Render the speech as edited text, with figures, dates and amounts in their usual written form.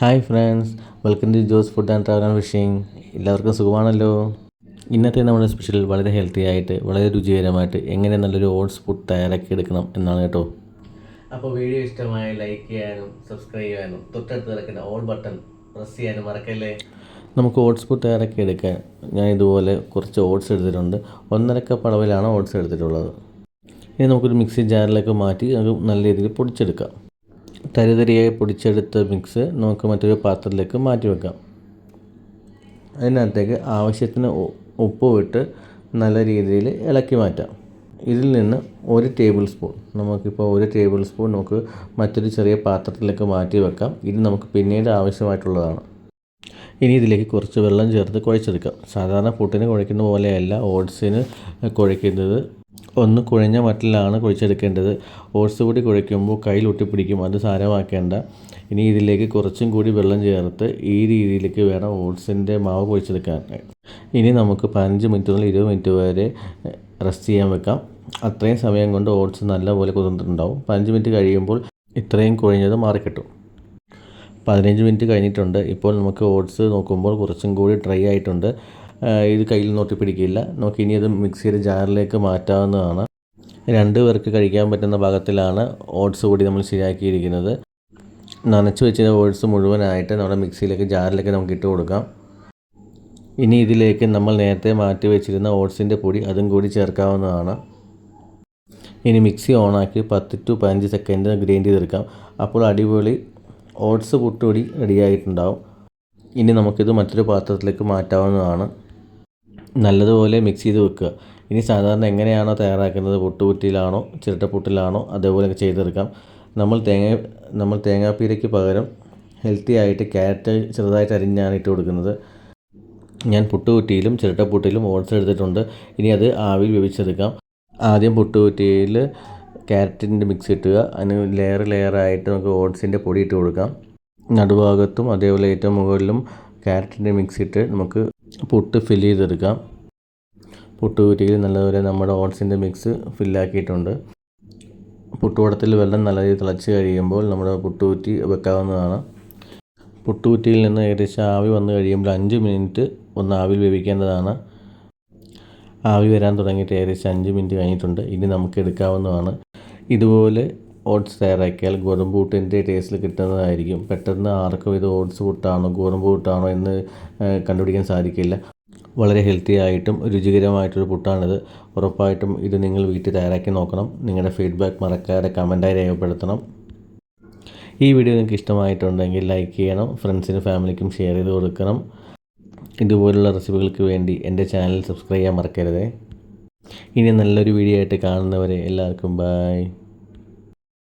Hi friends, welcome to Jose food and travel and fishing. എല്ലാവർക്കും സുഖമാണല്ലോ. ഇന്നത്തെ നമ്മുടെ സ്പെഷ്യൽ വളരെ ഹെൽത്തി ആയിട്ട് വളരെ രുചികരമായിട്ട് എങ്ങനെ നല്ലൊരു ഓട്സ് ഫുഡ് തയ്യാറാക്കി എടുക്കണം എന്നാണ് കേട്ടോ. അപ്പോൾ വീഡിയോ ഇഷ്ടമായ ലൈക്ക് ചെയ്യാനും സബ്സ്ക്രൈബ് ചെയ്യാനും തൊട്ടടുത്ത് കിടക്കുന്ന ഓൾ ബട്ടൺ പ്രസ് ചെയ്യാനും മറക്കല്ലേ. നമുക്ക് ഓട്സ് ഫുഡ് തയ്യാറാക്കി എടുക്കാൻ ഞാൻ ഇതുപോലെ കുറച്ച് ഓട്സ് എടുത്തിട്ടുണ്ട്. 1.5 കപ്പ് അളവിലാണ് ഓട്സ് എടുത്തിട്ടുള്ളത്. ഇനി നമുക്കൊരു മിക്സി ജാറിലേക്ക് മാറ്റി അത് നല്ല രീതിയിൽ പൊടിച്ചെടുക്കാം. തരിതരിയായി പൊടിച്ചെടുത്ത മിക്സ് നമുക്ക് മറ്റൊരു പാത്രത്തിലേക്ക് മാറ്റി വെക്കാം. അതിനകത്തേക്ക് ആവശ്യത്തിന് ഉപ്പ് ഇട്ട് നല്ല രീതിയിൽ ഇളക്കി മാറ്റാം. ഇതിൽ നിന്ന് 1 ടേബിൾ സ്പൂൺ നമുക്ക് മറ്റൊരു ചെറിയ പാത്രത്തിലേക്ക് മാറ്റി വെക്കാം. ഇത് നമുക്ക് പിന്നീട് ആവശ്യമായിട്ടുള്ളതാണ്. ഇനി ഇതിലേക്ക് കുറച്ച് വെള്ളം ചേർത്ത് കുഴച്ചെടുക്കാം. സാധാരണ പുട്ടിന് കുഴയ്ക്കുന്ന പോലെയല്ല ഓട്സിന് കുഴയ്ക്കുന്നത്. ഒന്ന് കുഴഞ്ഞ മട്ടിലാണ് കുഴച്ചെടുക്കേണ്ടത്. ഓട്സ് കൂടി കുഴയ്ക്കുമ്പോൾ കയ്യിൽ ഒട്ടിപ്പിടിക്കും, അത് സാരമാക്കേണ്ട. ഇനി ഇതിലേക്ക് കുറച്ചും കൂടി വെള്ളം ചേർത്ത് ഈ രീതിയിലേക്ക് വേണം ഓട്സിൻ്റെ മാവ് കുഴച്ചെടുക്കാൻ. ഇനി നമുക്ക് 15 മിനിറ്റ് മുതൽ 20 മിനിറ്റ് വരെ റെസ്റ്റ് ചെയ്യാൻ വെക്കാം. അത്രയും സമയം കൊണ്ട് ഓട്സ് നല്ലപോലെ കുതിർന്നിട്ടുണ്ടാവും. 15 മിനിറ്റ് കഴിയുമ്പോൾ ഇത്രയും കുഴഞ്ഞത് മാറിക്കിട്ടും. 15 മിനിറ്റ് കഴിഞ്ഞിട്ടുണ്ട്. ഇപ്പോൾ നമുക്ക് ഓട്സ് നോക്കുമ്പോൾ കുറച്ചും കൂടി ഡ്രൈ ആയിട്ടുണ്ട്. ഇത് കയ്യിൽ ഒട്ടിപ്പിടിക്കില്ല. നമുക്ക് ഇനി അത് മിക്സിയുടെ ജാറിലേക്ക് മാറ്റാവുന്നതാണ്. 2 പേർക്ക് കഴിക്കാൻ പറ്റുന്ന പാകത്തിലാണ് ഓട്സ് കൂടി നമ്മൾ ശരിയാക്കിയിരിക്കുന്നത്. നനച്ച് വെച്ചിരുന്ന ഓട്സ് മുഴുവനായിട്ട് നമ്മുടെ മിക്സിയിലേക്ക് ജാറിലേക്ക് നമുക്ക് ഇട്ട് കൊടുക്കാം. ഇനി ഇതിലേക്ക് നമ്മൾ നേരത്തെ മാറ്റി വെച്ചിരുന്ന ഓട്സിൻ്റെ പൊടി അതും കൂടി ചേർക്കാവുന്നതാണ്. ഇനി മിക്സി ഓണാക്കി 10 to 15 സെക്കൻഡ് ഗ്രൈൻഡ് ചെയ്തെടുക്കാം. അപ്പോൾ അടിപൊളി ഓട്സ് പുട്ടുപൊടി റെഡിയായിട്ടുണ്ടാവും. ഇനി നമുക്കിത് മറ്റൊരു പാത്രത്തിലേക്ക് മാറ്റാവുന്നതാണ്. നല്ലതുപോലെ മിക്സ് ചെയ്ത് വെക്കുക. ഇനി സാധാരണ എങ്ങനെയാണോ തയ്യാറാക്കുന്നത്, പുട്ടുകുറ്റിയിലാണോ ചിരട്ടപ്പുട്ടിലാണോ അതേപോലെയൊക്കെ ചെയ്തെടുക്കാം. നമ്മൾ തേങ്ങാപ്പീരയ്ക്ക് പകരം ഹെൽത്തി ആയിട്ട് ക്യാരറ്റ് ചെറുതായിട്ട് അരിഞ്ഞാണ് ഇട്ട് കൊടുക്കുന്നത്. ഞാൻ പുട്ടുകുറ്റിയിലും ചിരട്ടപ്പുട്ടിലും ഓട്സ് എടുത്തിട്ടുണ്ട്. ഇനി അത് ആവിയിൽ വേവിച്ചെടുക്കാം. ആദ്യം പുട്ടുകുറ്റിയിൽ ക്യാരറ്റിൻ്റെ മിക്സ് ഇട്ടുക. അതിന് ലെയറായിട്ട് നമുക്ക് ഓട്സിൻ്റെ പൊടി ഇട്ട് കൊടുക്കാം. നടുഭാഗത്തും അതേപോലെ ഏറ്റവും മുകളിലും ക്യാരറ്റിൻ്റെ മിക്സ് ഇട്ട് നമുക്ക് പുട്ട് ഫില്ല് ചെയ്തെടുക്കാം. പുട്ടുകുറ്റിയിൽ നല്ലതുപോലെ നമ്മുടെ ഓട്സിൻ്റെ മിക്സ് ഫില്ലാക്കിയിട്ടുണ്ട്. പുട്ടുകുടത്തിൽ വെള്ളം നല്ല രീതിയിൽ തിളച്ച് കഴിയുമ്പോൾ നമ്മുടെ പുട്ടുകുറ്റി വെക്കാവുന്നതാണ്. പുട്ടുകുറ്റിയിൽ നിന്ന് ഏകദേശം ആവി വന്നു കഴിയുമ്പോൾ 5 മിനിറ്റ് ഒന്ന് ആവിയിൽ വേവിക്കേണ്ടതാണ്. ആവി വരാൻ തുടങ്ങിയിട്ട് ഏകദേശം 5 മിനിറ്റ് കഴിഞ്ഞിട്ടുണ്ട്. ഇനി നമുക്ക് എടുക്കാവുന്നതാണ്. ഇതുപോലെ ഓട്സ് തയ്യാറാക്കിയാൽ ഗോതമ്പ് പുട്ടിൻ്റെ ടേസ്റ്റിൽ കിട്ടുന്നതായിരിക്കും. പെട്ടെന്ന് ആർക്കും ഇത് ഓട്സ് പുട്ടാണോ ഗോതമ്പ് പുട്ടാണോ എന്ന് കണ്ടുപിടിക്കാൻ സാധിക്കില്ല. വളരെ ഹെൽത്തി ആയിട്ടും രുചികരമായിട്ടൊരു പുട്ടാണിത്. ഉറപ്പായിട്ടും ഇത് നിങ്ങൾ വീട്ടിൽ തയ്യാറാക്കി നോക്കണം. നിങ്ങളുടെ ഫീഡ്ബാക്ക് മറക്കാതെ കമൻറ്റായി രേഖപ്പെടുത്തണം. ഈ വീഡിയോ നിങ്ങൾക്ക് ഇഷ്ടമായിട്ടുണ്ടെങ്കിൽ ലൈക്ക് ചെയ്യണം. ഫ്രണ്ട്സിനും ഫാമിലിക്കും ഷെയർ ചെയ്ത് കൊടുക്കണം. ഇതുപോലുള്ള റെസിപ്പികൾക്ക് വേണ്ടി എൻ്റെ ചാനൽ സബ്സ്ക്രൈബ് ചെയ്യാൻ മറക്കരുതേ. ഇനി നല്ലൊരു വീഡിയോ ആയിട്ട് കാണുന്നവരെ എല്ലാവർക്കും ബൈ.